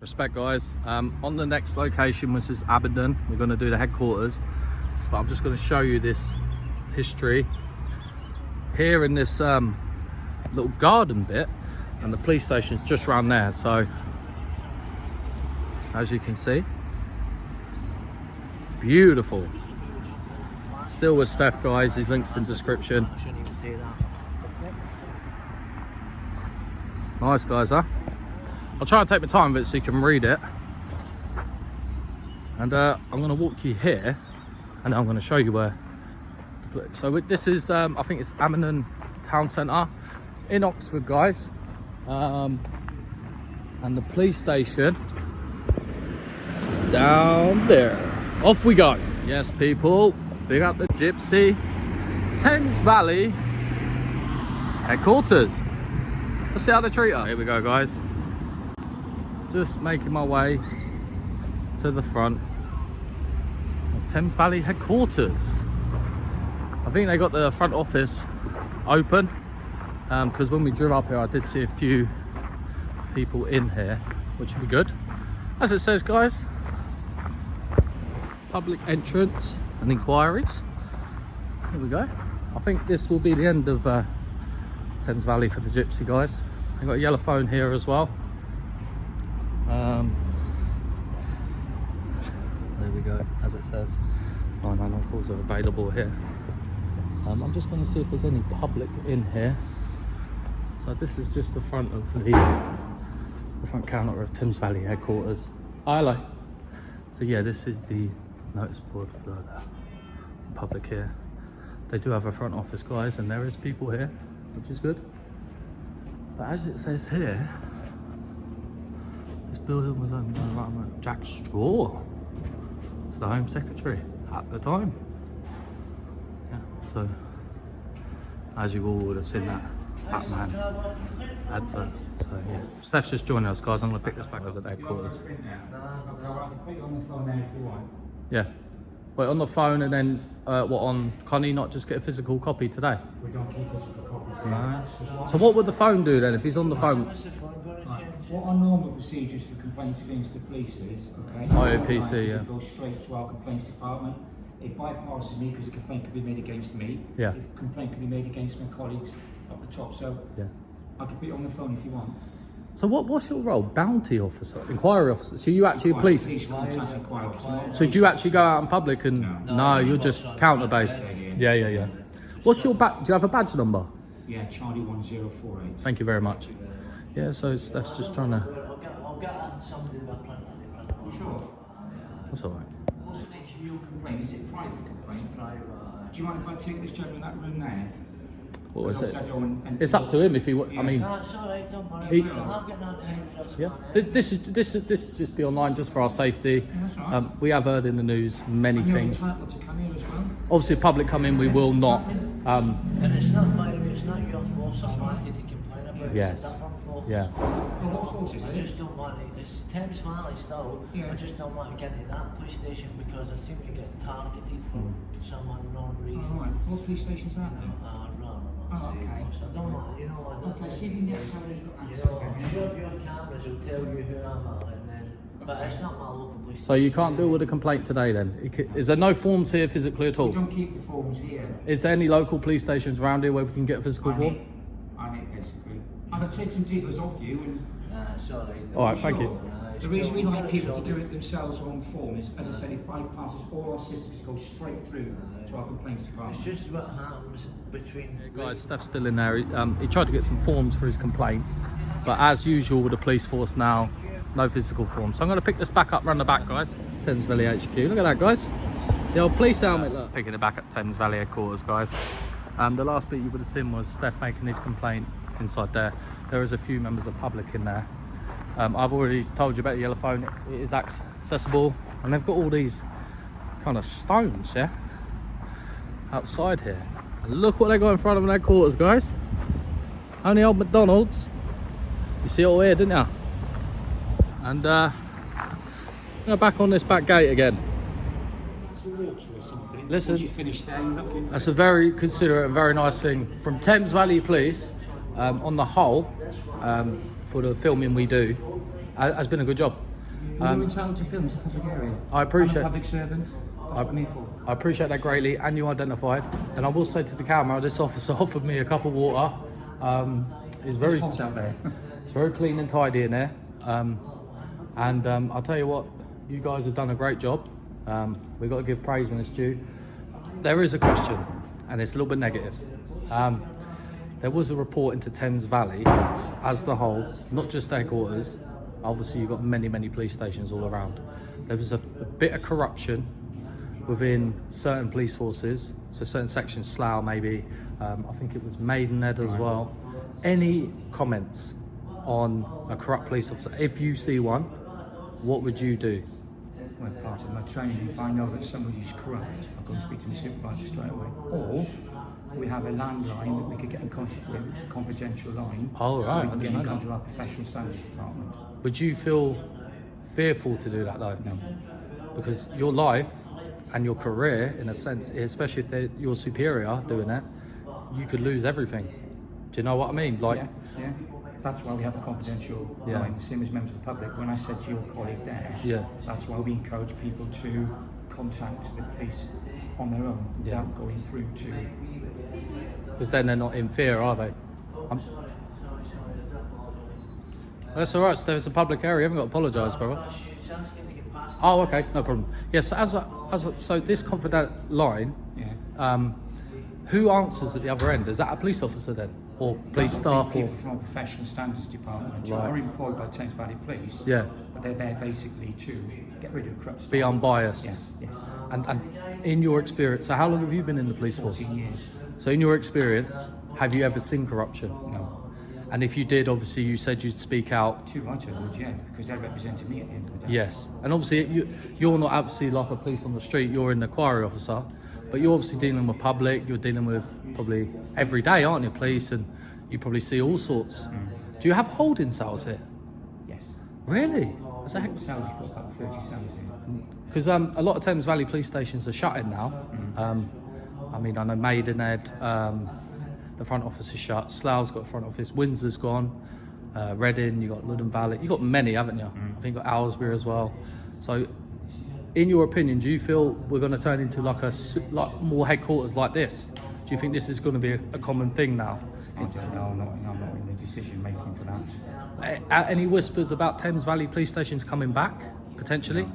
Respect, guys. On the next location, which is Aberdeen, we're going to do the headquarters, but I'm just going to show you this history here in this little garden bit, and the police station's just around there. So as you can see, beautiful. Still with Steph, guys. His links in description. Nice, guys, huh? I'll try and take my time with it so you can read it. And I'm going to walk you here, and I'm going to show you where. So this is, I think it's Aberdeen Town Centre in Oxford, guys. And the police station is down there. Off we go. Yes, people. Big up the Gypsy Thames Valley headquarters. Let's see how they treat her. Here we go, guys. Just making my way to the front of Thames Valley headquarters. I think they got the front office open because when we drove up here I did see a few people in here, which would be good. As it says, guys, public entrance and inquiries. Here we go. I think this will be the end of Thames Valley for the Gypsy, guys. They've got a yellow phone here as well. There we go, as it says, 999 calls are available here. I'm just going to see if there's any public in here. So this is just the front of the front counter of Thames Valley headquarters. Hello. So yeah, this is the notice board for the public here. They do have a front office, guys, and there is people here, which is good. But as it says here, this building was owned by Jack Straw, the Home Secretary at the time. Yeah, so as you all would have seen that Batman advert. So yeah, Steph's just joining us, guys. I'm going to pick this back as at headquarters. Yeah. Wait, on the phone, and then what on? Can he not just get a physical copy today? We don't keep physical copies. No. So what would the phone do then if he's on the phone? Right. What our normal procedures for complaints against the police is, okay? IOPC, yeah. It goes straight to our complaints department. It bypasses me because a complaint could be made against me. Yeah. A complaint could be made against my colleagues up the top. So yeah, I could put it on the phone if you want. So what's your role? Bounty officer, inquiry officer. So you actually police. Police contact inquiry officer. So do you actually go out in public and no, you're just counter based. Yeah. What's your badge? Do you have a badge number? Yeah, Charlie 1048. Thank you very much. Yeah, so Steph's just trying to. I'll get somebody to print it. You sure? That's all right. What's the nature of your complaint? Is it a private complaint? Private. Do you mind if I take this gentleman in that room there? What was it? And It's up to him if he. I mean. No, it's alright, don't worry. I've got no time for this. Yeah. This is just be online just for our safety. That's right. We have heard in the news many You're things. entitled to come here as well. Obviously, if public come in, we will not. And it's not your fault, so I wanted to complain about it. Yes. It's a different fault. Yeah. Well, what fault is I it? just don't want it. It's Thames Valley still. Yeah. I just don't want to get to that police station because I seem to get targeted for some unknown reason. Oh, right. What police station's that then? Oh, okay. So I don't want, you know what? Okay, see if you can get somebody who's got You access know, I'm then. sure your cameras will tell you who I'm at, and then, but it's not my local police. So you can't deal with a complaint today then? Is there no forms here physically at We all? don't keep the forms here. Is there any local police stations around here where we can get a physical form? I need basically. I can take some details off you and Nah, it's alright. Alright, thank you. the reason we like people to do it themselves on form is, as I said, it bypasses all our systems, it goes straight through to our complaints It's department. just what happens between. Guys, Steph's still in there. He tried to get some forms for his complaint, but as usual with the police force now, no physical forms. So I'm going to pick this back up, run the back, guys. Thames Valley HQ. Look at that, guys. The old police helmet, look. Picking it back at Thames Valley headquarters, guys. The last bit you would have seen was Steph making his complaint inside there. There is a few members of public in there. I've already told you about the yellow phone. It is accessible, and they've got all these kind of stones, yeah, outside here. And look what they got in front of their headquarters, guys. Only old McDonald's. You see it all here, didn't you? And go back on this back gate again. Listen, Once you finish there, you're looking. that's a very considerate and very nice thing from Thames Valley Police. On the whole, for the filming we do, has been a good job. You're entitled to film. It's a public area. I appreciate- I'm a public servant. That's what I'm here for. I appreciate that greatly, and you identified. And I will say to the camera, this officer offered me a cup of water. It's very, It's hot out there. it's very clean and tidy in there. I'll tell you what, you guys have done a great job. We've got to give praise when it's due. There is a question, and it's a little bit negative. There was a report into Thames Valley as the whole, not just headquarters. Obviously, you've got many, many police stations all around. There was a bit of corruption within certain police forces, so certain sections, Slough maybe, I think it was Maidenhead as well. Any comments on a corrupt police officer? If you see one, what would you do? Well, part of my training, if I know that somebody's corrupt, I'll go and speak to the supervisor straight away. Or we have a landline that we could get in contact with, it's a confidential line. Oh, right, We can I get didn't in know contact with our professional standards department. Would you feel fearful to do that though? No. Because your life and your career, in a sense, especially if they're your superior doing that, you could lose everything. Do you know what I mean? Like, Yeah. That's why we have a confidential line, the same as members of the public. When I said to your colleague there, that's why we encourage people to contact the police on their own without going through to... because then they're not in fear, are they? That's all right, Steve. It's a public area. You haven't got to apologise, brother. Oh, okay, no problem. Yes, so this confidential line, who answers at the other end? Is that a police officer then, or police staff, or people from our professional standards department who are employed by Thames Valley Police? Yeah. But they're there basically to get rid of corrupt staff. Be unbiased. Yes. And in your experience, so how long have you been in the police force? 14 years. So in your experience, have you ever seen corruption? No. And if you did, obviously you said you'd speak out. Too right I would, yeah, because they're representing me at the end of the day. Yes, and obviously you're not obviously like a police on the street, you're an inquiry officer, but you're obviously dealing with public, you're dealing with probably every day, aren't you, police, and you probably see all sorts. Do you have holding cells here? Yes. Really? Cells, you've got about 30 cells here. Because a lot of Thames Valley police stations are shutting now. I mean, I know Maidenhead, the front office is shut, Slough's got a front office, Windsor's gone, Reading, you've got Ludden Valley, you've got many, haven't you? I think you've got Owlsbury as well. So, in your opinion, do you feel we're going to turn into like more headquarters like this? Do you think this is going to be a common thing now? I don't know, I'm not in the decision making for that. Any whispers about Thames Valley police stations coming back, potentially?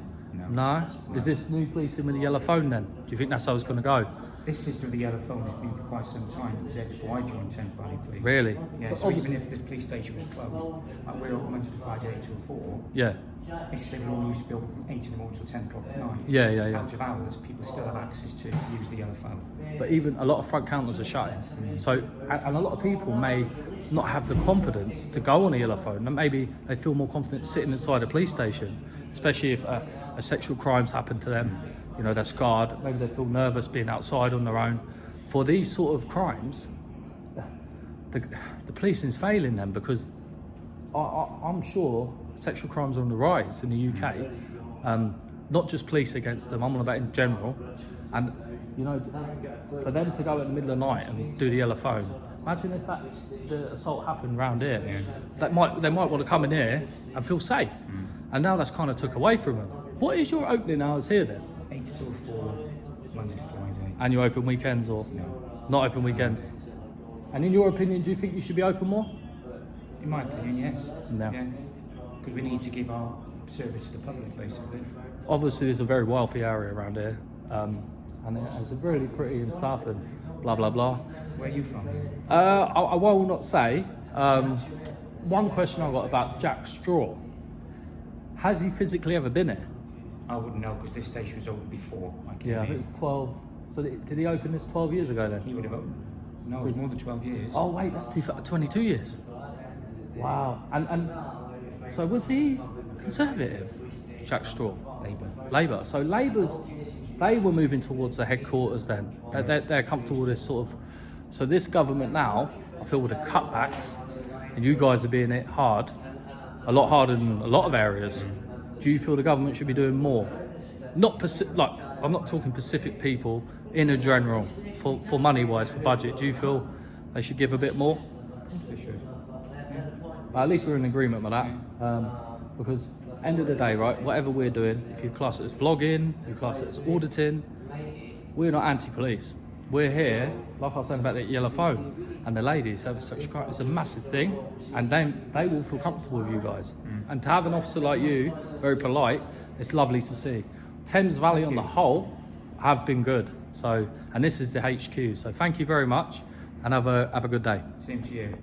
No? Is this new policing with the yellow phone then? Do you think that's how it's going to go? This system of the yellow phone has been for quite some time. It was there before I joined Thames Valley Police. Really? Yeah, But so obviously- even if the police station was closed, like we're open Monday to Friday 8 till 4, Yeah. it's still all used to be open from 8 in the morning till 10 o'clock at night. Yeah. Out of hours, people still have access to use the yellow phone. But even a lot of front counters are shutting. So, and a lot of people may not have the confidence to go on a yellow phone, and maybe they feel more confident sitting inside a police station, especially if a sexual crime's happened to them. You know, they're scarred. Maybe they feel nervous being outside on their own. For these sort of crimes, the policing's failing them, because I'm sure sexual crimes are on the rise in the UK. Not just police against them, I'm on about in general. And, you know, for them to go in the middle of the night and do the yellow phone, imagine if the assault happened around here. They might want to come in here and feel safe. And now that's kind of took away from them. What is your opening hours here then? 8 till 4, Monday to Friday. And you open weekends, or not open weekends? And in your opinion, do you think you should be open more? In my opinion, yes. No. Yeah. Because we need to give our service to the public, basically. Obviously, there's a very wealthy area around here, and it's really pretty and stuff, and blah blah blah. Where are you from? I will not say. One question I got about Jack Straw: has he physically ever been here? I wouldn't know, because this station was open before I came Yeah, I here. think it's 12. So did he open this 12 years ago then? He would have opened. No, So it was it's- more than 12 years. Oh wait, that's 22 years. Wow. And so was he Conservative, Jack Straw? Labour. So they were moving towards the headquarters then. They're comfortable with this sort of. So this government now, I feel, with the cutbacks, and you guys are being hit hard, a lot harder than a lot of areas. Do you feel the government should be doing more? Not like I'm not talking Pacific people in a general for money wise, for budget. Do you feel they should give a bit more? Of course they should. At least we're in agreement with that, because end of the day, right, whatever we're doing, if you class it as vlogging, you class it as auditing, we're not anti-police. We're here, like I was saying about that yellow phone and the ladies have such crime. It's a massive thing, and they will feel comfortable with you guys. And to have an officer like you, very polite, it's lovely to see. Thames Valley on the whole have been good. So, and this is the HQ. So thank you very much, and have a good day. Same to you.